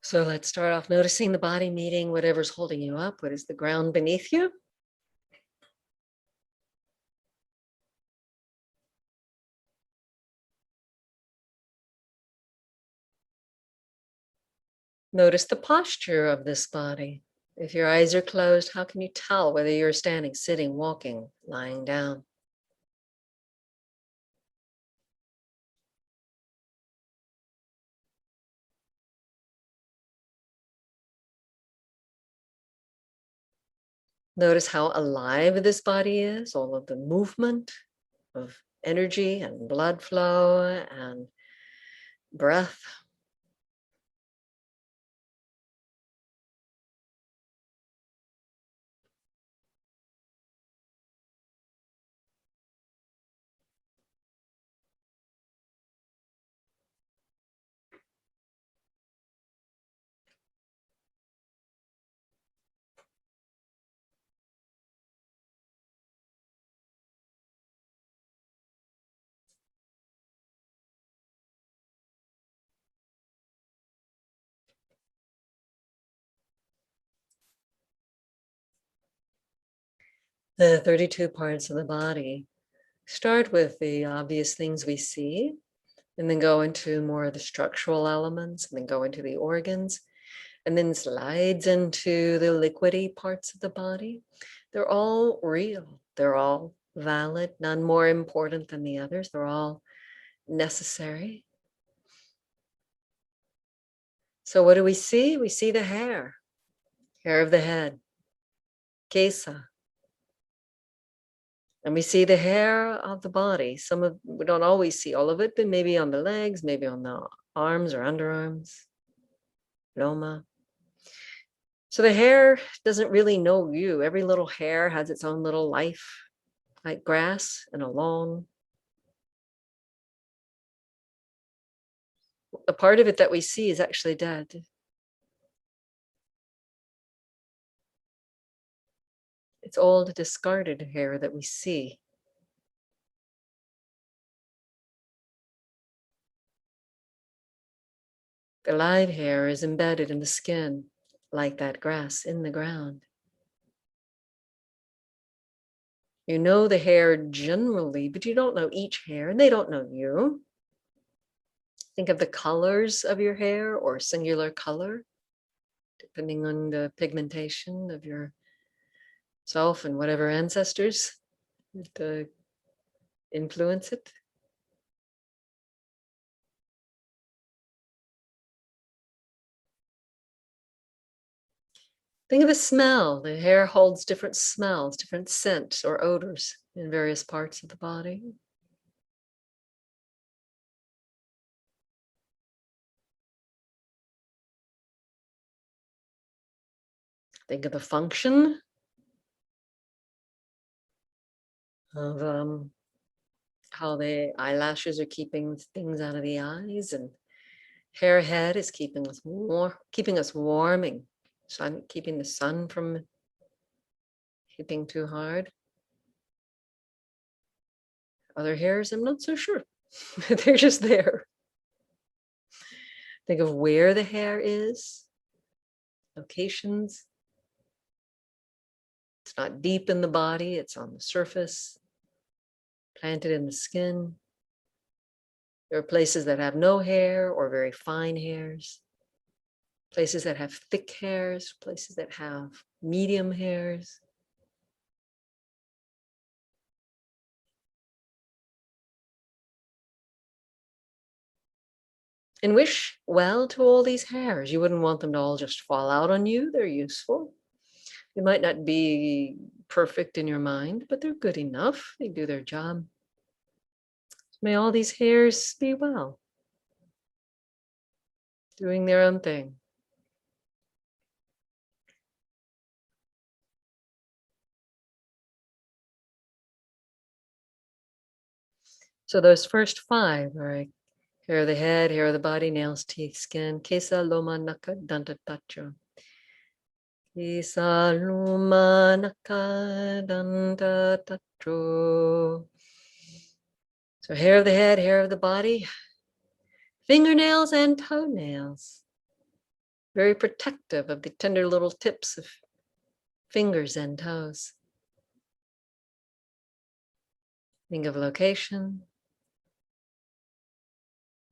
So let's start off noticing the body meeting whatever's holding you up. What is the ground beneath you? Notice the posture of this body. If your eyes are closed, how can you tell whether you're standing, sitting, walking, lying down? Notice how alive this body is, all of the movement of energy and blood flow and breath. The 32 parts of the body start with the obvious things we see, and then go into more of the structural elements, and then go into the organs, and then slides into the liquidy parts of the body. They're all real. They're all valid, none more important than the others. They're all necessary. So what do we see? We see the hair of the head, kesa. And we see the hair of the body. We don't always see all of it, but maybe on the legs, maybe on the arms or underarms, loma. So the hair doesn't really know you. Every little hair has its own little life, like grass and a lawn. A part of it that we see is actually dead. It's all the discarded hair that we see. The live hair is embedded in the skin, like that grass in the ground. You know the hair generally, but you don't know each hair, and they don't know you. Think of the colors of your hair or singular color, depending on the pigmentation of your self and whatever ancestors that influence it. Think of the smell. The hair holds different smells, different scents or odors in various parts of the body. Think of the function of how the eyelashes are keeping things out of the eyes, and hair head is keeping us warming, keeping the sun from hitting too hard. Other hairs, I'm not so sure. They're just there. Think of where the hair is, locations. It's not deep in the body, it's on the surface, planted in the skin. There are places that have no hair or very fine hairs, places that have thick hairs, places that have medium hairs. And wish well to all these hairs. You wouldn't want them to all just fall out on you. They're useful. They might not be perfect in your mind, but they're good enough. They do their job. May all these hairs be well, doing their own thing. So those first five are hair of the head, hair of the body, nails, teeth, skin, kesa, loma, naka, danta, tacho. Kesa, loma, naka, danta, tacho. So hair of the head, hair of the body, fingernails and toenails. very protective of the tender little tips of fingers and toes. Think of location.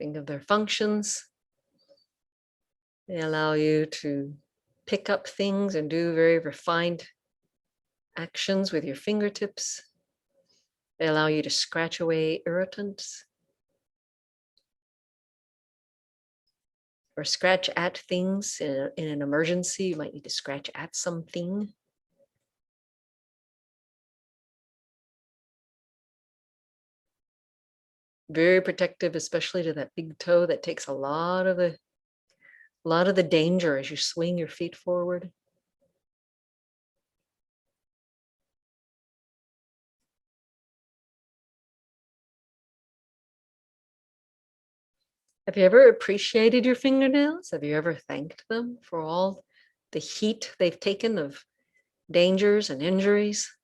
Think of their functions. They allow you to pick up things and do very refined actions with your fingertips. They allow you to scratch away irritants or scratch at things in an emergency. You might need to scratch at something. Very protective, especially to that big toe that takes a lot of the danger as you swing your feet forward. Have you ever appreciated your fingernails? Have you ever thanked them for all the heat they've taken of dangers and injuries?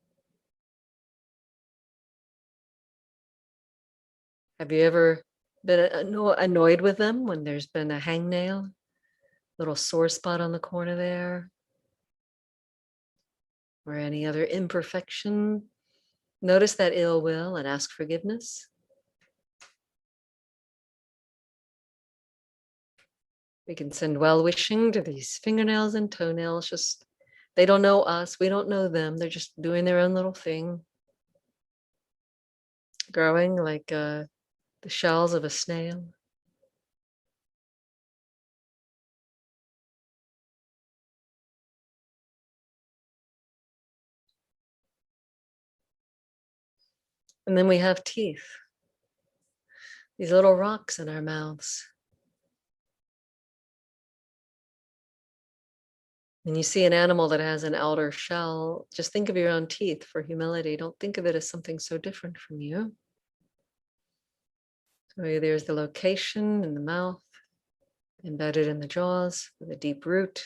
Have you ever been annoyed with them when there's been a hangnail, little sore spot on the corner there, or any other imperfection? Notice that ill will and ask forgiveness. We can send well-wishing to these fingernails and toenails. Just, they don't know us. We don't know them. They're just doing their own little thing. Growing like the shells of a snail. And then we have teeth. These little rocks in our mouths. When you see an animal that has an outer shell, just think of your own teeth for humility. Don't think of it as something so different from you. So there's the location in the mouth, embedded in the jaws with a deep root.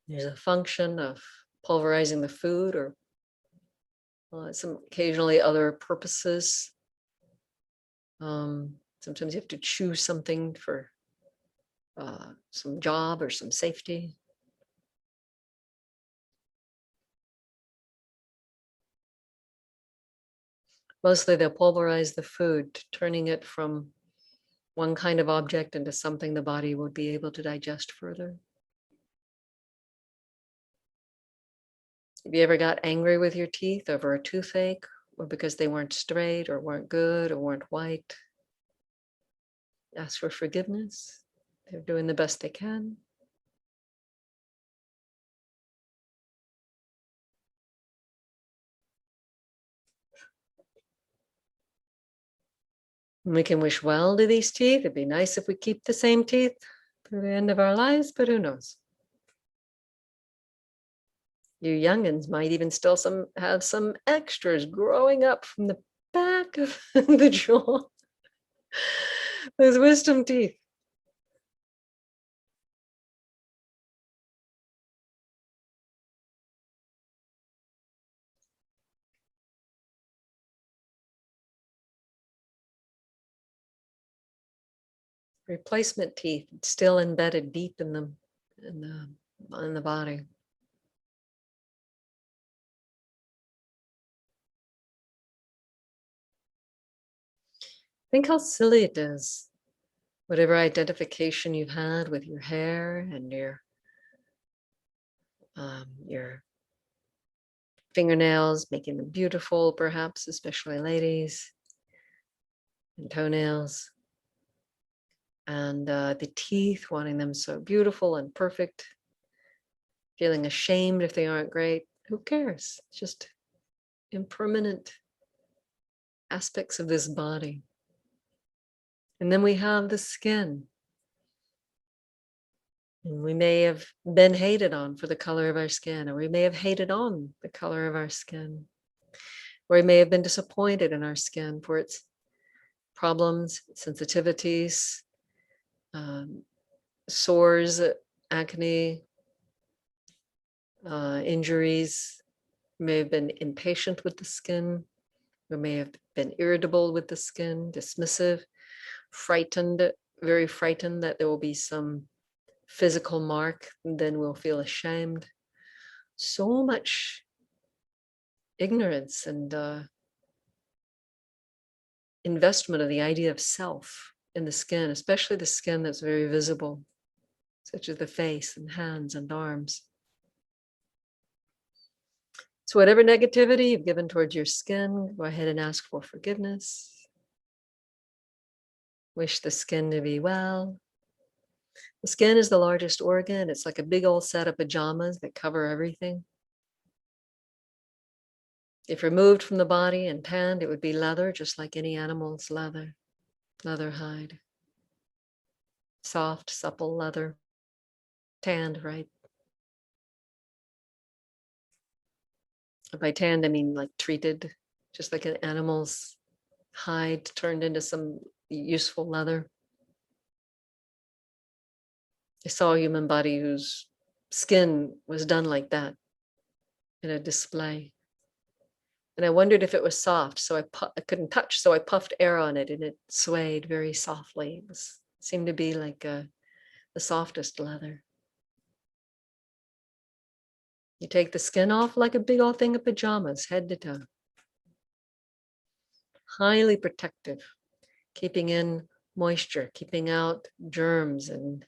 There's a function of pulverizing the food or some occasionally other purposes. Sometimes you have to choose something for some job or some safety. Mostly they'll pulverize the food, turning it from one kind of object into something the body would be able to digest further. Have you ever got angry with your teeth over a toothache, or because they weren't straight or weren't good or weren't white? Ask for forgiveness. They're doing the best they can. And we can wish well to these teeth. It'd be nice if we keep the same teeth through the end of our lives, but who knows? You youngins might even still have some extras growing up from the back of the jaw. Those wisdom teeth. Replacement teeth still embedded deep in the body. Think how silly it is. Whatever identification you've had with your hair and your fingernails, making them beautiful, perhaps, especially ladies, and toenails, and the teeth, wanting them so beautiful and perfect, feeling ashamed if they aren't great. Who cares? It's just impermanent aspects of this body. And then we have the skin. And we may have been hated on for the color of our skin, or we may have hated on the color of our skin, or we may have been disappointed in our skin for its problems, sensitivities, sores, acne, injuries. We may have been impatient with the skin. We may have been irritable with the skin, dismissive, frightened very frightened that there will be some physical mark, and then we'll feel ashamed. So much ignorance and investment of the idea of self in the skin, especially the skin that's very visible, such as the face and hands and arms. So whatever negativity you've given towards your skin, go ahead and ask for forgiveness. Wish the skin to be well. The skin is the largest organ. It's like a big old set of pajamas that cover everything. If removed from the body and tanned, it would be leather, just like any animal's leather hide. Soft, supple leather, tanned, right? By tanned, I mean like treated, just like an animal's hide turned into some useful leather. I saw a human body whose skin was done like that in a display. And I wondered if it was soft, so I couldn't touch, so I puffed air on it and it swayed very softly. It seemed to be like the softest leather. You take the skin off like a big old thing of pajamas, head to toe. Highly protective, keeping in moisture, keeping out germs and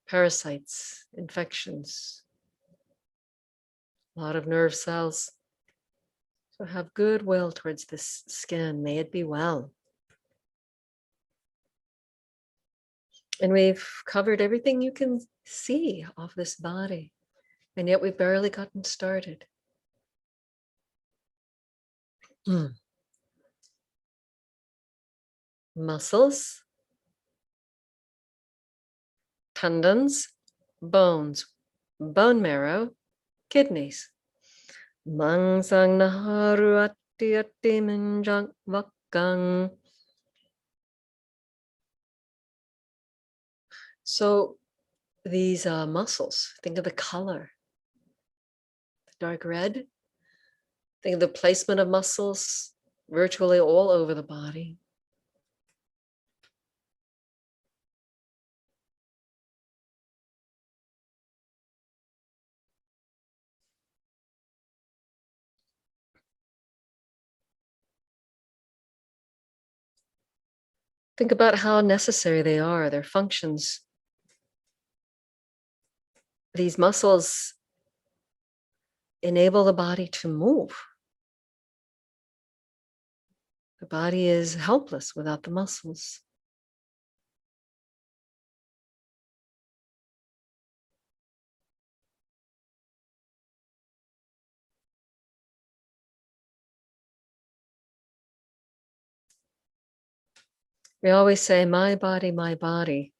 parasites, infections, a lot of nerve cells. So have goodwill towards this skin. May it be well. And we've covered everything you can see off this body, and yet we've barely gotten started. Muscles, tendons, bones, bone marrow, kidneys. Mangsang naharu atti atti minjang vakang. So these muscles, think of the color, dark red. Think of the placement of muscles virtually all over the body. Think about how necessary they are, their functions. These muscles enable the body to move. The body is helpless without the muscles. We always say, my body, my body.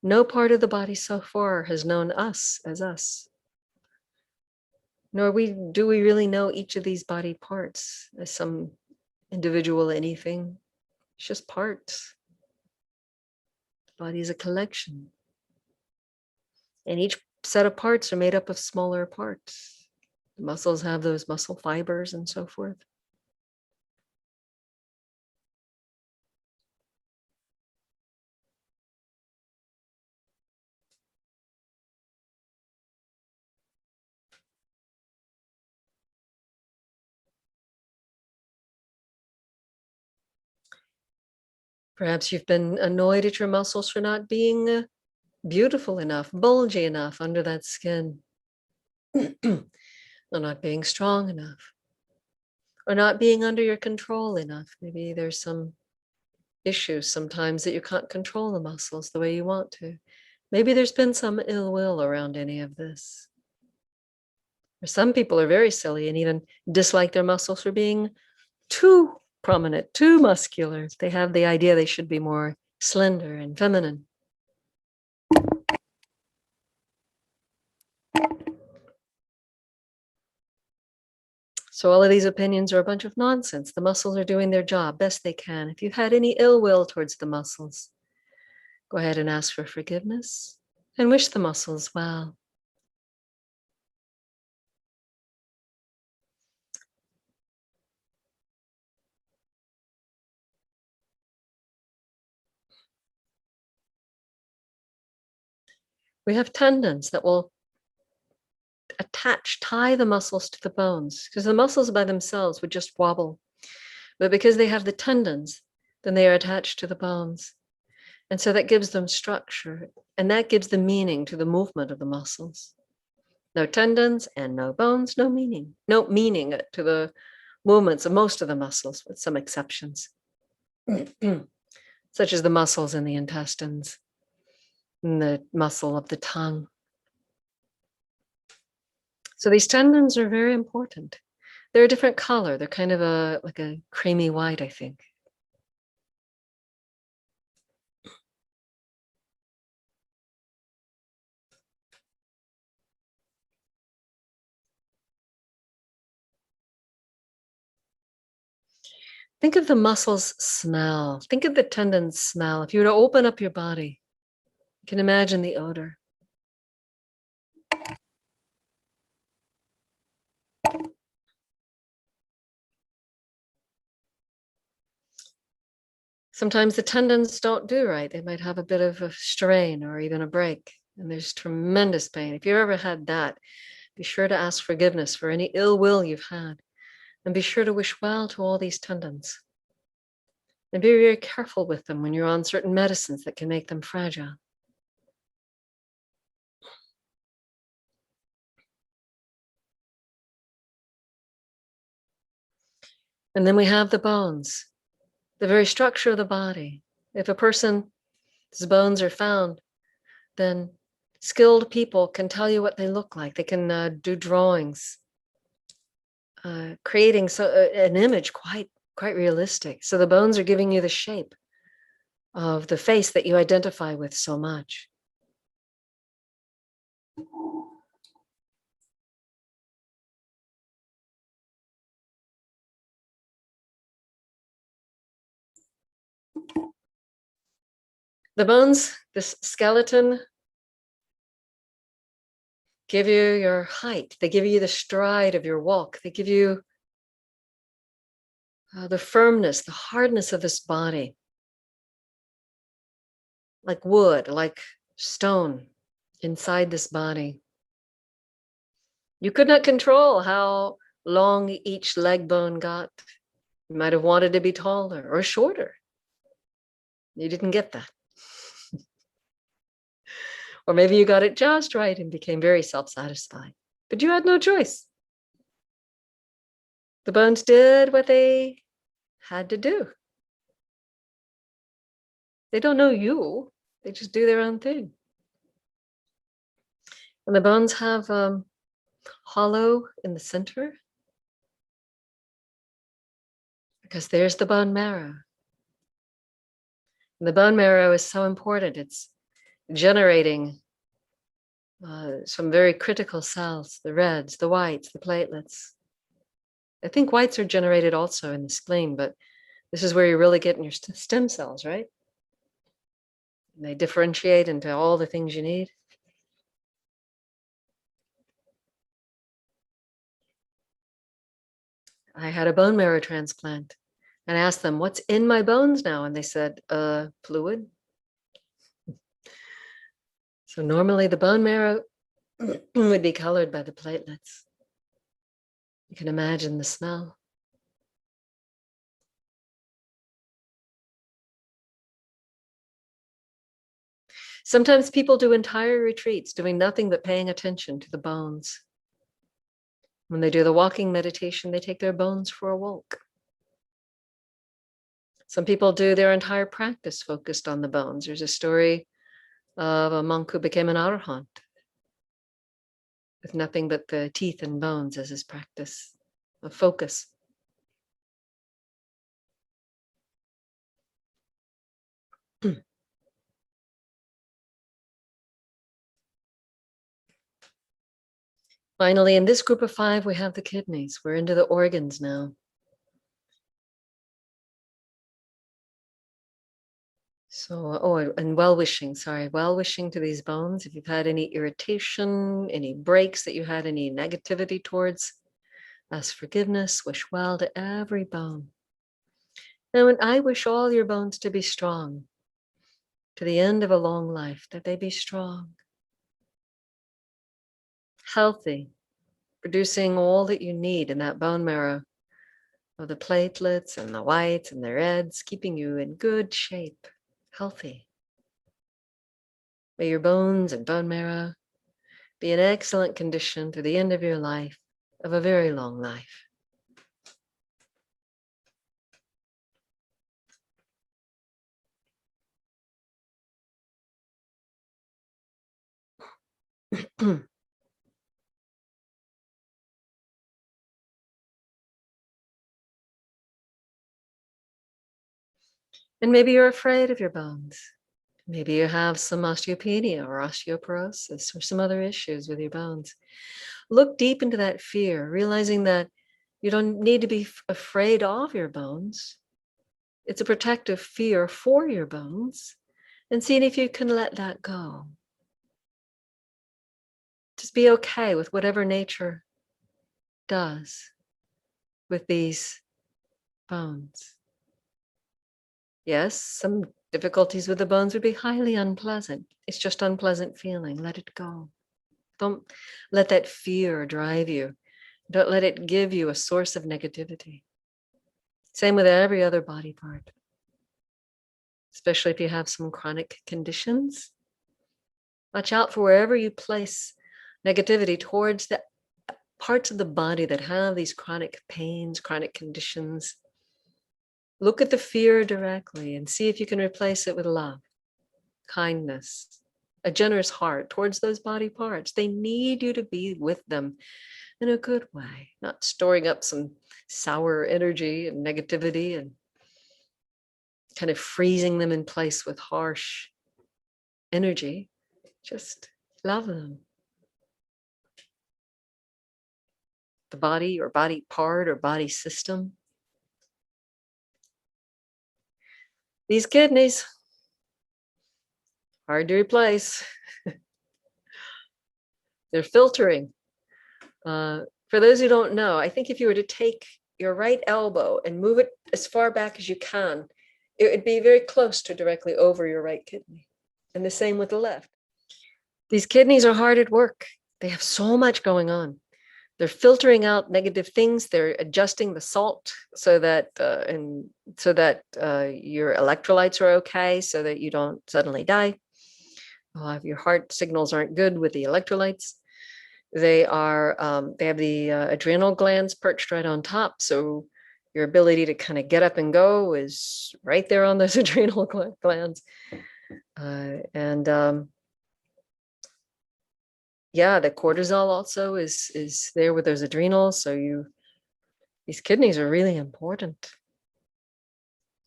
No part of the body so far has known us as us. Nor do we really know each of these body parts as some individual anything. It's just parts. The body is a collection. And each set of parts are made up of smaller parts. The muscles have those muscle fibers and so forth. Perhaps you've been annoyed at your muscles for not being beautiful enough, bulgy enough under that skin, or not being strong enough, or not being under your control enough. Maybe there's some issues sometimes that you can't control the muscles the way you want to. Maybe there's been some ill will around any of this. Or some people are very silly and even dislike their muscles for being too prominent, too muscular. They have the idea they should be more slender and feminine. So all of these opinions are a bunch of nonsense. The muscles are doing their job best they can. If you've had any ill will towards the muscles, go ahead and ask for forgiveness and wish the muscles well. We have tendons that will tie the muscles to the bones, because the muscles by themselves would just wobble. But because they have the tendons, then they are attached to the bones. And so that gives them structure, and that gives the meaning to the movement of the muscles. No tendons and no bones, no meaning. No meaning to the movements of most of the muscles, with some exceptions, such as the muscles in the intestines and the muscle of the tongue. So these tendons are very important. They're a different color. They're kind of like a creamy white, I think. Think of the muscles smell. Think of the tendons smell. If you were to open up your body, you can imagine the odor. Sometimes the tendons don't do right. They might have a bit of a strain or even a break, and there's tremendous pain. If you've ever had that, be sure to ask forgiveness for any ill will you've had, and be sure to wish well to all these tendons. And be very careful with them when you're on certain medicines that can make them fragile. And then we have the bones, the very structure of the body. If a person's bones are found, then skilled people can tell you what they look like. They can do drawings, creating an image quite realistic. So the bones are giving you the shape of the face that you identify with so much. The bones, this skeleton, give you your height. They give you the stride of your walk. They give you the firmness, the hardness of this body, like wood, like stone inside this body. You could not control how long each leg bone got. You might have wanted to be taller or shorter. You didn't get that. Or maybe you got it just right and became very self-satisfied. But you had no choice. The bones did what they had to do. They don't know you. They just do their own thing. And the bones have hollow in the center, because there's the bone marrow. And the bone marrow is so important. It's generating some very critical cells, the reds, the whites, the platelets. I think whites are generated also in the spleen, but this is where you're really getting your stem cells, right? And they differentiate into all the things you need. I had a bone marrow transplant and I asked them, what's in my bones now? And they said, fluid. So normally the bone marrow would be colored by the platelets. You can imagine the smell. Sometimes people do entire retreats doing nothing but paying attention to the bones. When they do the walking meditation, they take their bones for a walk. Some people do their entire practice focused on the bones. There's a story of a monk who became an arahant with nothing but the teeth and bones as his practice of focus. Finally, in this group of 5, we have the kidneys. We're into the organs now. So, and well-wishing to these bones. If you've had any irritation, any breaks that you had, any negativity towards, ask forgiveness, wish well to every bone. And I wish all your bones to be strong to the end of a long life, that they be strong. healthy, producing all that you need in that bone marrow of the platelets and the whites and the reds, keeping you in good shape, healthy. May your bones and bone marrow be in excellent condition to the end of your life, of a very long life. And maybe you're afraid of your bones. Maybe you have some osteopenia or osteoporosis or some other issues with your bones. Look deep into that fear, realizing that you don't need to be afraid of your bones. It's a protective fear for your bones, and seeing if you can let that go. Just be okay with whatever nature does with these bones. Yes, some difficulties with the bones would be highly unpleasant. It's just unpleasant feeling. Let it go. Don't let that fear drive you. Don't let it give you a source of negativity. Same with every other body part, especially if you have some chronic conditions. Watch out for wherever you place negativity towards the parts of the body that have these chronic pains, chronic conditions. Look at the fear directly and see if you can replace it with love, kindness, a generous heart towards those body parts. They need you to be with them in a good way, not storing up some sour energy and negativity and kind of freezing them in place with harsh energy. Just love them. The body or body part or body system. These kidneys, hard to replace. They're filtering. For those who don't know, I think if you were to take your right elbow and move it as far back as you can, it would be very close to directly over your right kidney. And the same with the left. These kidneys are hard at work. They have so much going on. They're filtering out negative things. They're adjusting the salt so that your electrolytes are okay, so that you don't suddenly die. If your heart signals aren't good with the electrolytes, they have the adrenal glands perched right on top, so your ability to kind of get up and go is right there on those adrenal glands. Yeah, the cortisol also is there with those adrenals. So these kidneys are really important.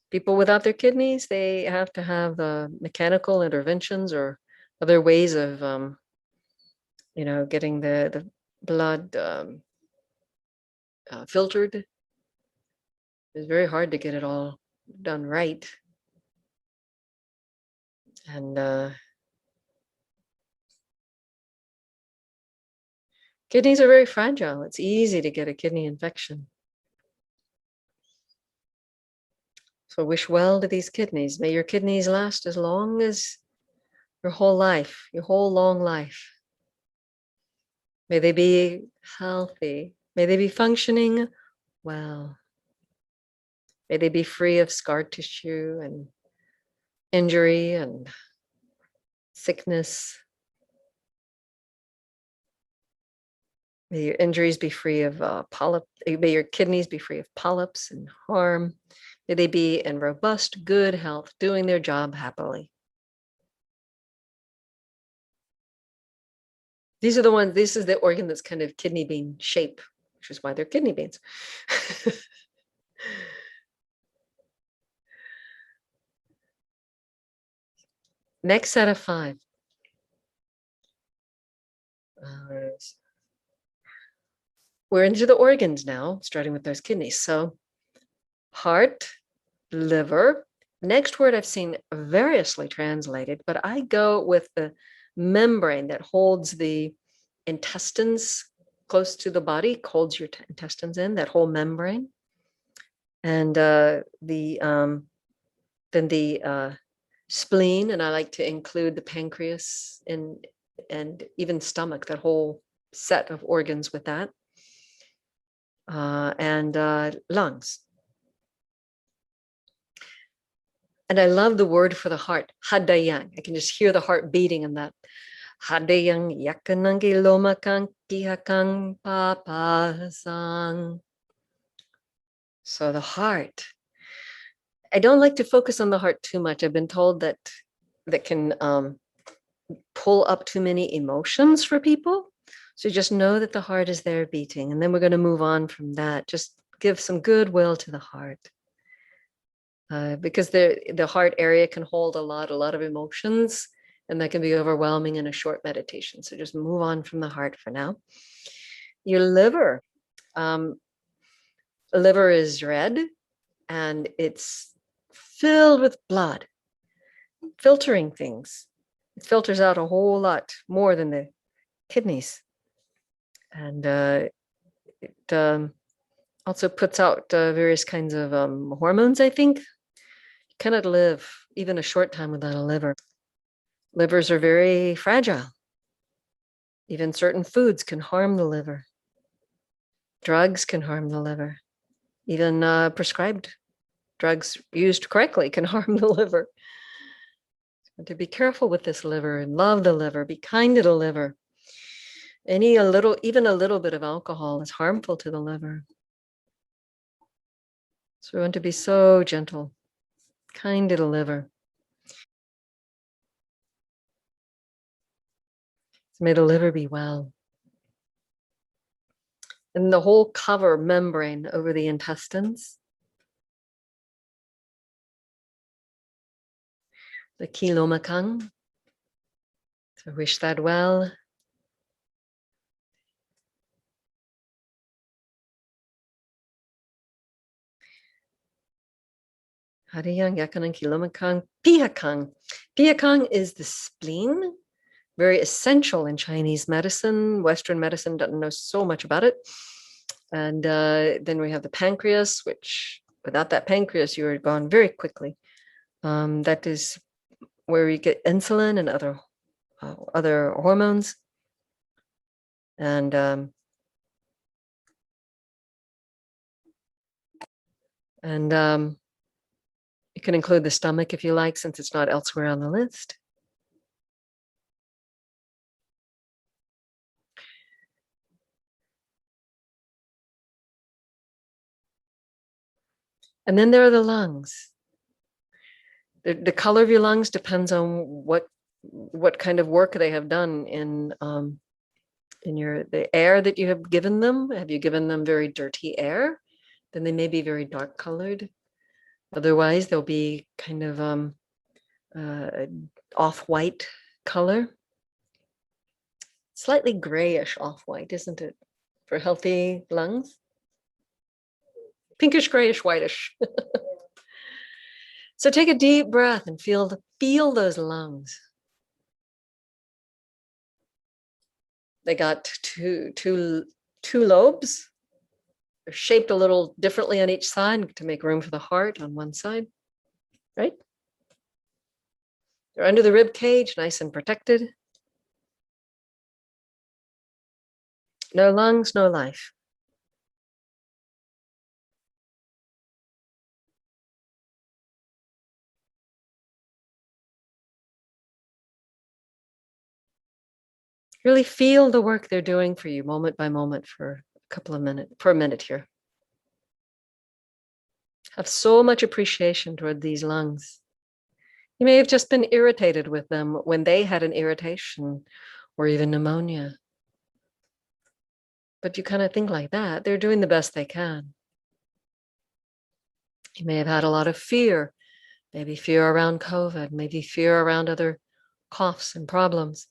People without their kidneys, they have to have mechanical interventions or other ways of, getting the blood filtered. It's very hard to get it all done right. And kidneys are very fragile. It's easy to get a kidney infection. So wish well to these kidneys. May your kidneys last as long as your whole life, your whole long life. May they be healthy. May they be functioning well. May they be free of scar tissue and injury and sickness. May your injuries be free of may your kidneys be free of polyps and harm. May they be in robust, good health, doing their job happily. These are the ones, this is the organ that's kind of kidney bean shape, which is why they're kidney beans. Next set of 5. We're into the organs now, starting with those kidneys. So heart, liver. Next word I've seen variously translated, but I go with the membrane that holds the intestines close to the body, holds your intestines in, that whole membrane. And then the spleen, and I like to include the pancreas and even stomach, that whole set of organs with that. And lungs. And I love the word for the heart, hadayang. I can just hear the heart beating in that. Hadayang yakanangi lomakang kihakang papasang. So the heart. I don't like to focus on the heart too much. I've been told that can pull up too many emotions for people. So just know that the heart is there beating. And then we're going to move on from that. Just give some goodwill to the heart. Because the heart area can hold a lot of emotions, and that can be overwhelming in a short meditation. So just move on from the heart for now. Your liver. Liver is red, and it's filled with blood, filtering things. It filters out a whole lot more than the kidneys. And it also puts out various kinds of hormones, I think. You cannot live even a short time without a liver. Livers are very fragile. Even certain foods can harm the liver. Drugs can harm the liver. Even prescribed drugs used correctly can harm the liver. So to be careful with this liver and love the liver, be kind to the liver. Even a little bit of alcohol is harmful to the liver. So we want to be so gentle, kind to the liver. So may the liver be well. And the whole cover membrane over the intestines. The kilomakang. So wish that well. Hariyang, yakanang, kilomakang, pihakang. Pihakang is the spleen, very essential in Chinese medicine. Western medicine doesn't know so much about it. And then we have the pancreas, which without that pancreas, you are gone very quickly. That is where you get insulin and other hormones. And you can include the stomach if you like, since it's not elsewhere on the list. And then there are the lungs. The color of your lungs depends on what kind of work they have done in the air that you have given them. Have you given them very dirty air? Then they may be very dark colored. Otherwise, they'll be kind of off-white color. Slightly grayish off-white, isn't it? For healthy lungs. Pinkish, grayish, whitish. So take a deep breath and feel those lungs. They got two lobes. They're shaped a little differently on each side to make room for the heart on one side, right? They're under the rib cage, nice and protected. No lungs, no life. Really feel the work they're doing for you moment by moment for a minute here. Have so much appreciation toward these lungs. You may have just been irritated with them when they had an irritation or even pneumonia. But you kind of think like that. They're doing the best they can. You may have had a lot of fear, maybe fear around COVID, maybe fear around other coughs and problems.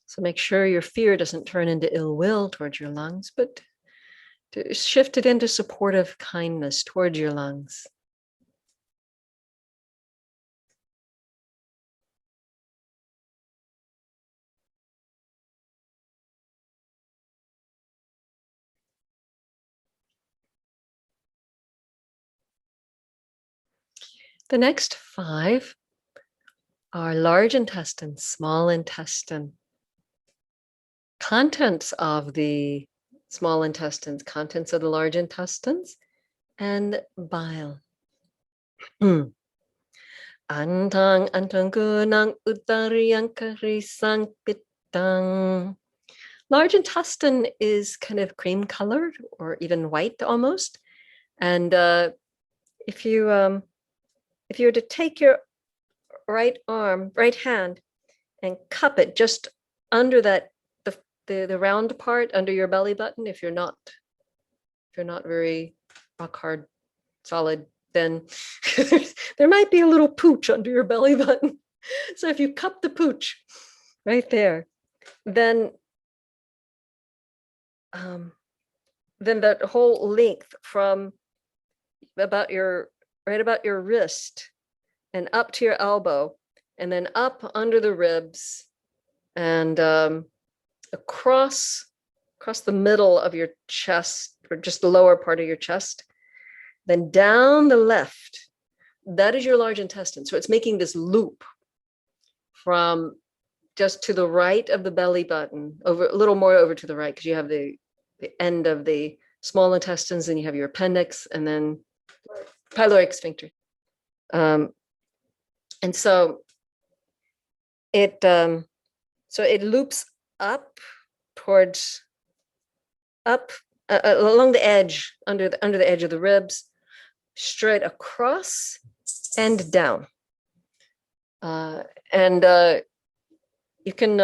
So make sure your fear doesn't turn into ill will towards your lungs, but to shift it into supportive kindness towards your lungs. The next 5 are large intestine, small intestine, contents of the small intestines, contents of the large intestines, and bile. Antang antang kunang utariyang karisang pitang. Large intestine is kind of cream colored or even white almost. And if you were to take your right hand, and cup it just under that the round part under your belly button, if you're not very rock hard solid, then there might be a little pooch under your belly button. So if you cup the pooch right there, then that whole length from about your wrist and up to your elbow, and then up under the ribs, and across the middle of your chest, or just the lower part of your chest, then down the left, that is your large intestine. So it's making this loop from just to the right of the belly button, over a little more over to the right, because you have the end of the small intestines, and you have your appendix, and then pyloric sphincter. And so it loops up towards along the edge, under the edge of the ribs, straight across and down. You can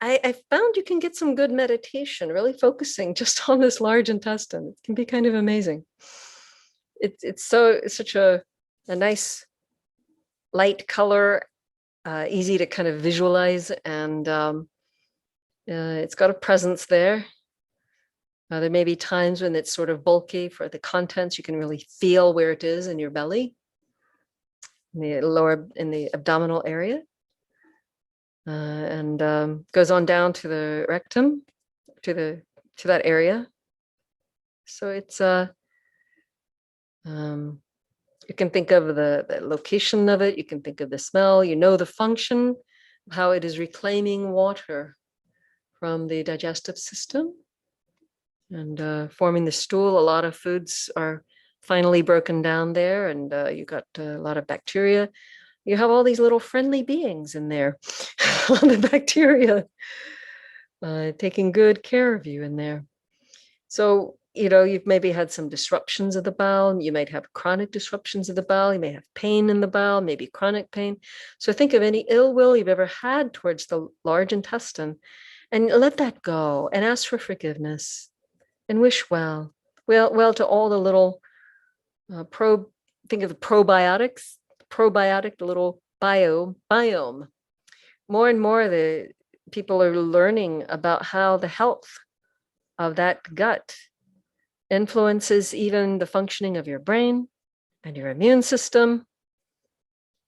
I found you can get some good meditation really focusing just on this large intestine. It can be kind of amazing. It's such a nice light color, easy to kind of visualize, and it's got a presence there. There may be times when it's sort of bulky for the contents. You can really feel where it is in your belly, in the abdominal area, and goes on down to the rectum, to that area. So it's you can think of the location of it. You can think of the smell. You know the function, how it is reclaiming water from the digestive system and forming the stool. A lot of foods are finally broken down there, and you got a lot of bacteria. You have all these little friendly beings in there, all the bacteria, taking good care of you in there. So, you've maybe had some disruptions of the bowel. You might have chronic disruptions of the bowel. You may have pain in the bowel, maybe chronic pain. So think of any ill will you've ever had towards the large intestine, and let that go, and ask for forgiveness, and wish well to all the little think of the probiotics, the little biome. More and more, the people are learning about how the health of that gut influences even the functioning of your brain and your immune system.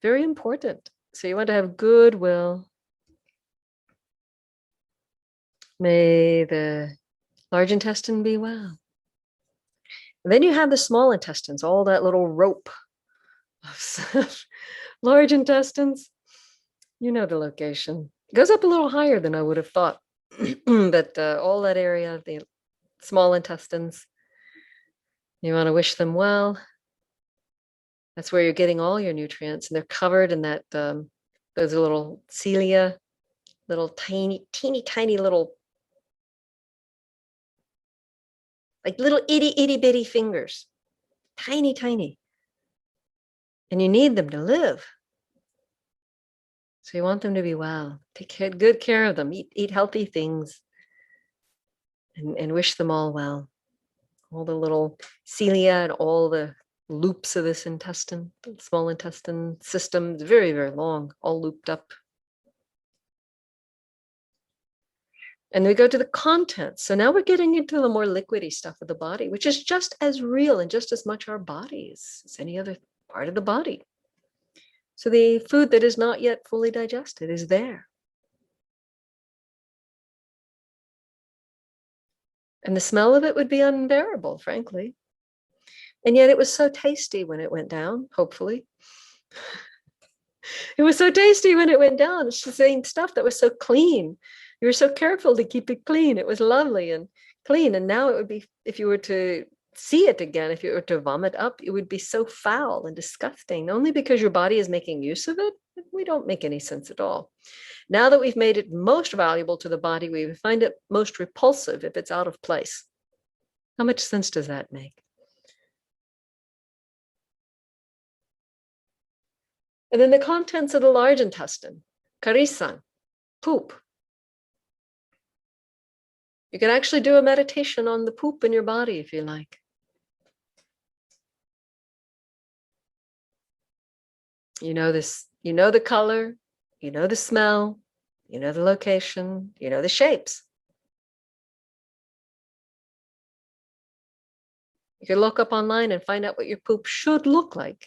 Very important. So you want to have goodwill. May the large intestine be well. And then you have the small intestines, all that little rope of large intestines. You know the location. It goes up a little higher than I would have thought. But all that area of the small intestines, you want to wish them well. That's where you're getting all your nutrients, and they're covered in that those little cilia, little teeny tiny little, like little itty bitty fingers, tiny, and you need them to live. So you want them to be well. Take good care of them. Eat healthy things, and wish them all well. All the little cilia and all the loops of this intestine, the small intestine system, is very, very long, all looped up. And we go to the contents. So now we're getting into the more liquidy stuff of the body, which is just as real and just as much our bodies as any other part of the body. So the food that is not yet fully digested is there. And the smell of it would be unbearable, frankly. And yet it was so tasty when it went down, hopefully. It was so tasty when it went down. It's the same stuff that was so clean You were so careful to keep it clean. It was lovely and clean. And now it would be, if you were to see it again, if you were to vomit up, it would be so foul and disgusting, only because your body is making use of it. We don't make any sense at all. Now that we've made it most valuable to the body, we find it most repulsive if it's out of place. How much sense does that make? And then the contents of the large intestine, karisan, poop. You can actually do a meditation on the poop in your body if you like. You know this, you know the color, you know the smell, you know the location, you know the shapes. You can look up online and find out what your poop should look like.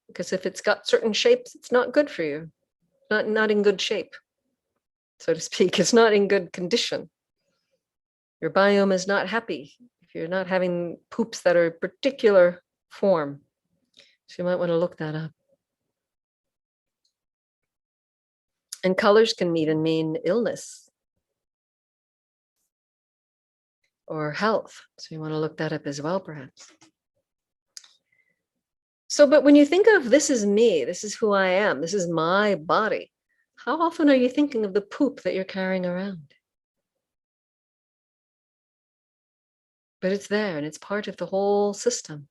Because if it's got certain shapes, it's not good for you. Not in good shape, so to speak. It's not in good condition. Your biome is not happy if you're not having poops that are a particular form. So you might want to look that up. And colors can even mean illness or health. So you want to look that up as well, perhaps. So, but when you think of this is me, this is who I am, this is my body, how often are you thinking of the poop that you're carrying around? But it's there and it's part of the whole system.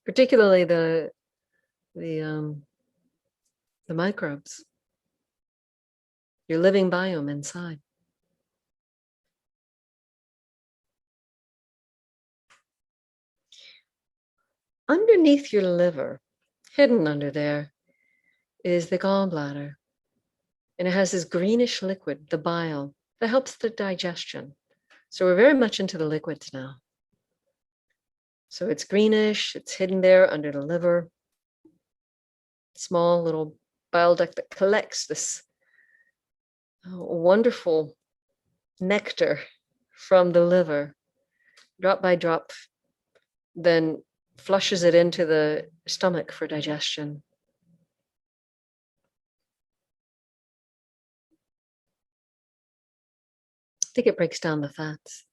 Particularly the microbes, your living biome inside. Underneath your liver, hidden under there, is the gallbladder. And it has this greenish liquid, the bile, that helps the digestion. So we're very much into the liquids now. So it's greenish, it's hidden there under the liver. Small little bile duct that collects this wonderful nectar from the liver, drop by drop, then flushes it into the stomach for digestion. I think it breaks down the fats.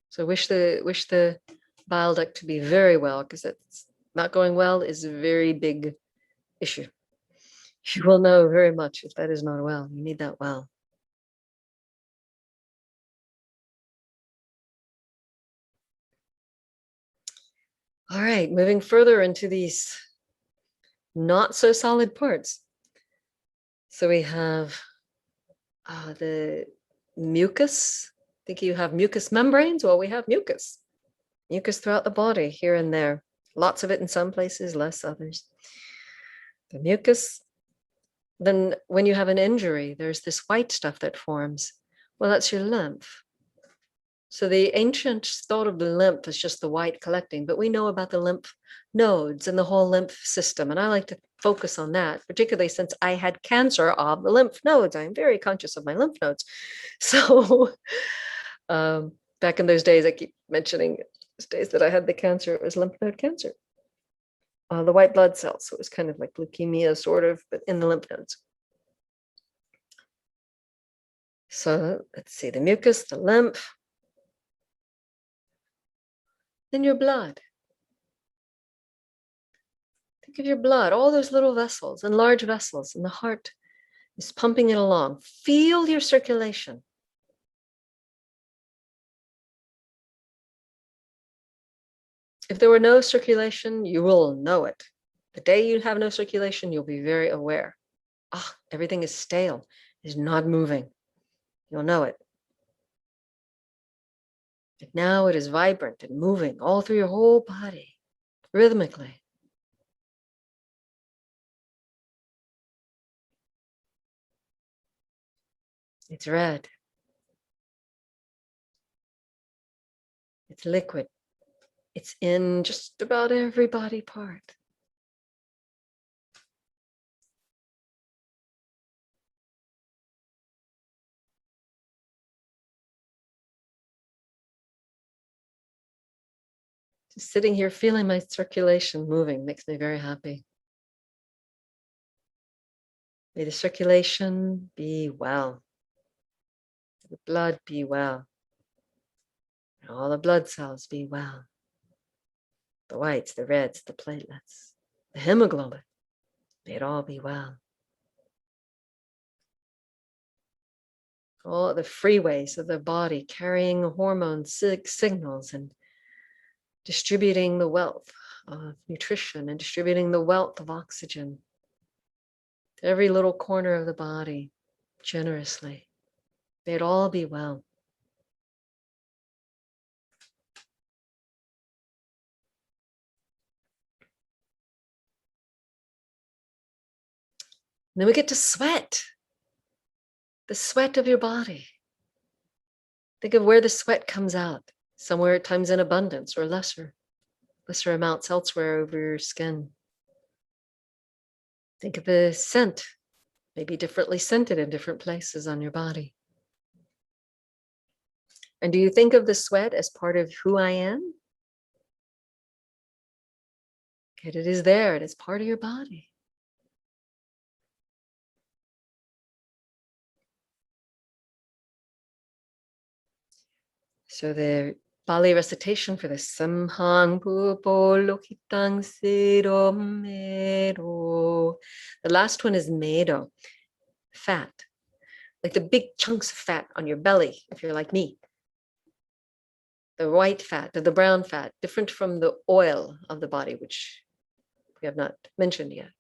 So wish the bile duct to be very well, because it's not going well is a very big issue. You will know very much if that is not well. You need that well. All right, moving further into these not so solid parts. So we have the mucus. I think you have mucous membranes. Well, we have mucus. Mucus throughout the body, here and there. Lots of it in some places, less others. The mucus. Then when you have an injury, there's this white stuff that forms. Well, that's your lymph. So the ancients thought of the lymph as just the white collecting, but we know about the lymph nodes and the whole lymph system. And I like to focus on that, particularly since I had cancer of the lymph nodes. I'm very conscious of my lymph nodes. So back in those days, I keep mentioning those days that I had the cancer, it was lymph node cancer. The white blood cells, so it was kind of like leukemia, sort of, but in the lymph nodes. So let's see, the mucus, the lymph, then your blood. Think of your blood, all those little vessels and large vessels, and the heart is pumping it along. Feel your circulation. If there were no circulation, you will know it. The day you have no circulation, you'll be very aware. Everything is stale, is not moving. You'll know it. But now it is vibrant and moving all through your whole body, rhythmically. It's red. It's liquid. It's in just about every body part. Just sitting here feeling my circulation moving makes me very happy. May the circulation be well. The blood be well. And all the blood cells be well. The whites, the reds, the platelets, the hemoglobin. May it all be well. All the freeways of the body carrying hormone signals and distributing the wealth of nutrition and distributing the wealth of oxygen to every little corner of the body generously. May it all be well. And then we get to sweat. The sweat of your body. Think of where the sweat comes out. Somewhere at times in abundance or lesser amounts elsewhere over your skin. Think of the scent, maybe differently scented in different places on your body. And do you think of the sweat as part of who I am? Okay, it is there, it is part of your body. So the Pali recitation for the Samhang Pupo Lokitang Siro Medo. The last one is Medo, fat, like the big chunks of fat on your belly, if you're like me. The white fat, the brown fat, different from the oil of the body, which we have not mentioned yet.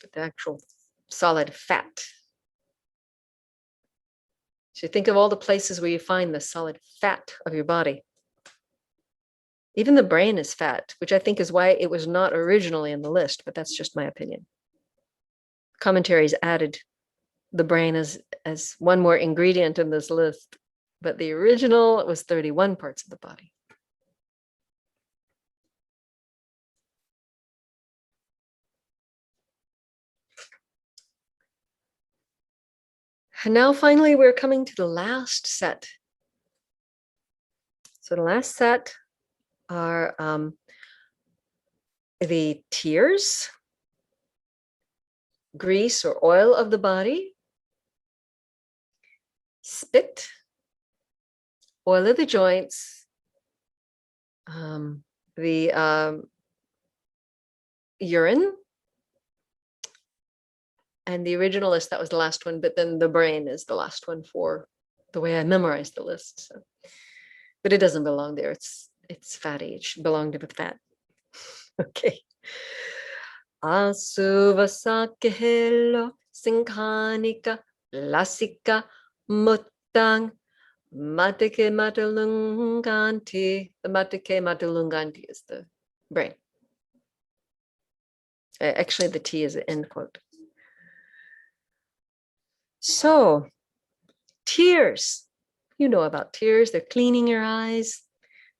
But the actual solid fat. So think of all the places where you find the solid fat of your body. Even the brain is fat, which I think is why it was not originally in the list, but that's just my opinion. Commentaries added the brain as one more ingredient in this list, but the original was 31 parts of the body. And now finally, we're coming to the last set. So the last set are the tears, grease or oil of the body, spit, oil of the joints, the urine, and the original list, that was the last one, but then the brain is the last one for the way I memorized the list. So. But it doesn't belong there. It's fatty. It should belong to the fat. Okay. Asuvasakehelo sinkhanika lasika mutang matike matalunganti. The matike matalunganti is the brain. Actually, the T is an end quote. So, tears. You know about tears. They're cleaning your eyes.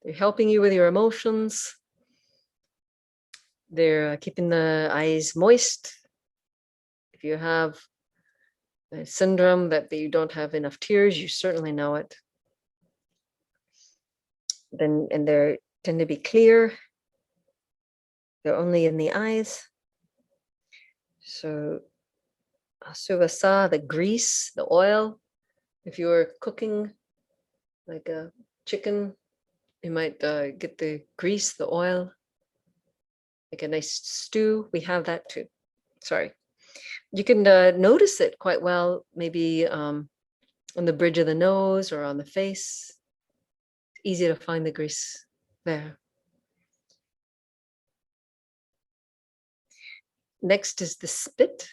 They're helping you with your emotions. They're keeping the eyes moist. If you have a syndrome that you don't have enough tears, you certainly know it. And they tend to be clear. They're only in the eyes. So, suvasa, the grease, the oil. If you were cooking like a chicken, you might get the grease, the oil, like a nice stew. We have that too. Sorry. You can notice it quite well, maybe on the bridge of the nose or on the face. It's easy to find the grease there. Next is the spit.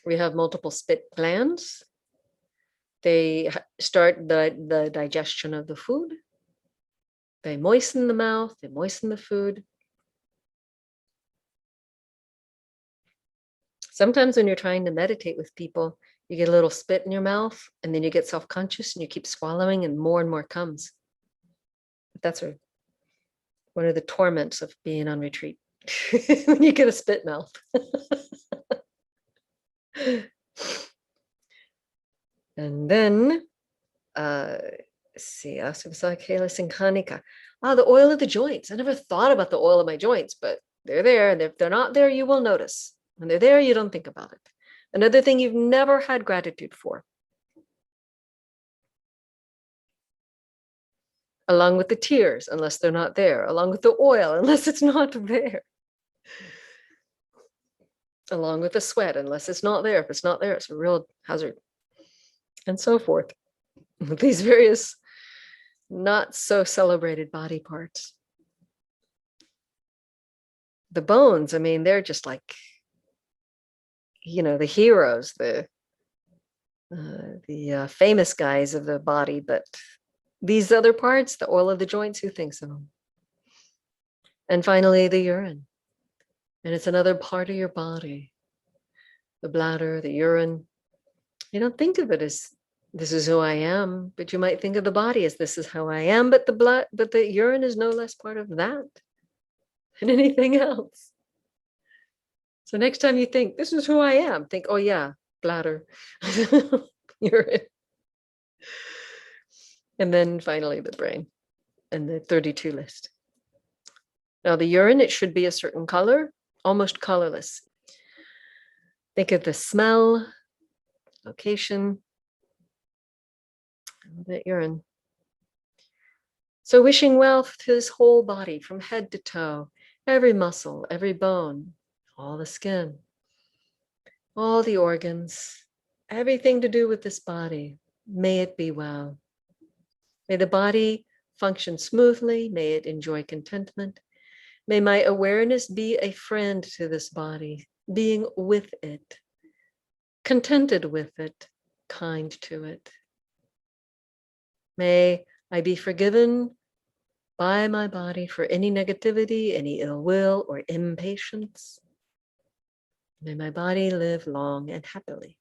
We have multiple spit glands. They start the digestion of the food. They moisten the mouth, they moisten the food. Sometimes when you're trying to meditate with people, you get a little spit in your mouth and then you get self-conscious and you keep swallowing and more comes. But that's one of the torments of being on retreat. When you get a spit mouth. And then, see, the oil of the joints. I never thought about the oil of my joints, but they're there. And if they're not there, you will notice. When they're there, you don't think about it. Another thing you've never had gratitude for, along with the tears, unless they're not there, along with the oil, unless it's not there, along with the sweat, unless it's not there. If it's not there, it's a real hazard, and so forth. These various not so celebrated body parts. The bones, I mean, they're just like, the heroes, the famous guys of the body, but these other parts, the oil of the joints, who thinks of them? And finally, the urine. And it's another part of your body. The bladder, the urine. You don't think of it as this is who I am, but you might think of the body as this is how I am, but the urine is no less part of that than anything else. So next time you think, this is who I am, think, oh yeah, bladder, urine. And then finally the brain and the 32 list. Now the urine, it should be a certain color, almost colorless. Think of the smell, location, of the urine. So wishing well to this whole body from head to toe, every muscle, every bone, all the skin, all the organs, everything to do with this body. May it be well. May the body function smoothly. May it enjoy contentment. May my awareness be a friend to this body, being with it, contented with it, kind to it. May I be forgiven by my body for any negativity, any ill will, or impatience. May my body live long and happily.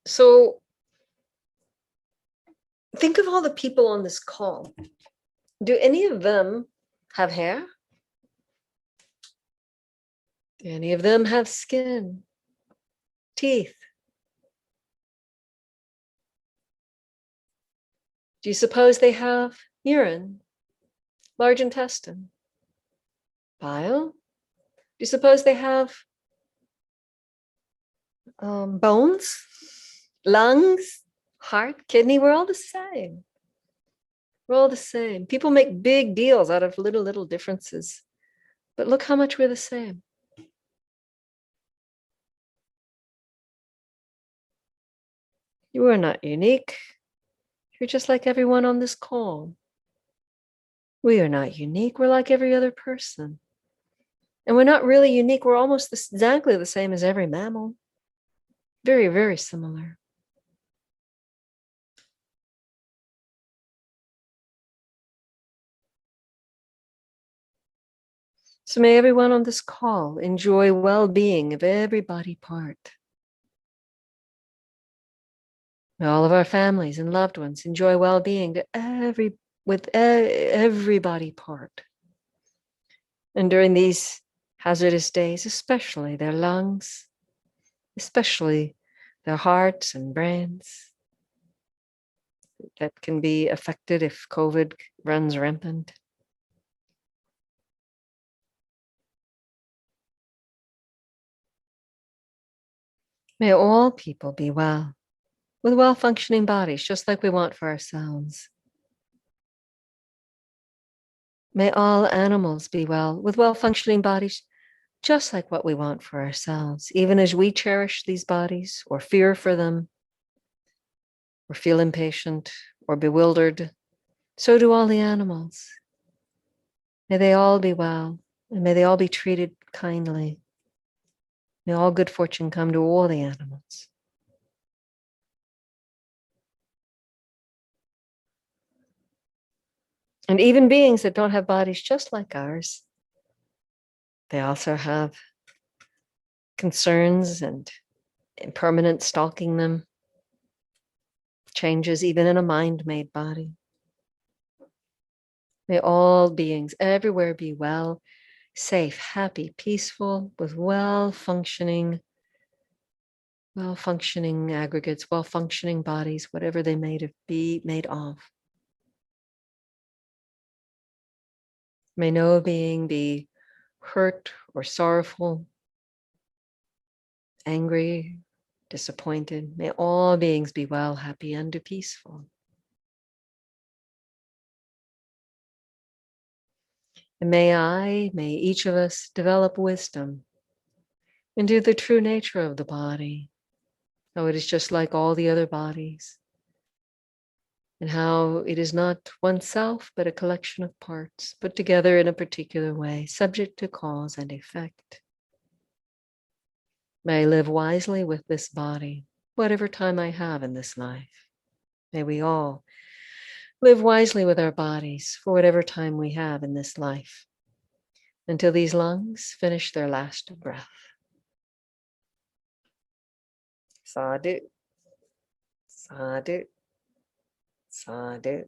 So think of all the people on this call. Do any of them have hair? Do any of them have skin, teeth? Do you suppose they have urine, large intestine, bile? Do you suppose they have bones, lungs, heart, kidney? We're all the same. We're all the same. People make big deals out of little differences. But look how much we're the same. You are not unique. You're just like everyone on this call. We are not unique. We're like every other person. And we're not really unique. We're almost exactly the same as every mammal. Very, very similar. So may everyone on this call enjoy well-being of every body part. May all of our families and loved ones enjoy well-being with every body part. And during these hazardous days, especially their lungs, especially their hearts and brains that can be affected if COVID runs rampant. May all people be well, with well-functioning bodies, just like we want for ourselves. May all animals be well, with well-functioning bodies, just like what we want for ourselves. Even as we cherish these bodies, or fear for them, or feel impatient, or bewildered, so do all the animals. May they all be well, and may they all be treated kindly. May all good fortune come to all the animals. And even beings that don't have bodies just like ours, they also have concerns and impermanence stalking them, changes even in a mind-made body. May all beings everywhere be well, safe, happy, peaceful, with well-functioning aggregates, well-functioning bodies, whatever they may be made of. May no being be hurt or sorrowful, angry, disappointed. May all beings be well, happy, and peaceful. And may each of us develop wisdom into the true nature of the body, how it is just like all the other bodies, and how it is not oneself, but a collection of parts put together in a particular way, subject to cause and effect. May I live wisely with this body, whatever time I have in this life. May we all live wisely with our bodies for whatever time we have in this life, until these lungs finish their last breath. Sadhu, sadhu, sadhu.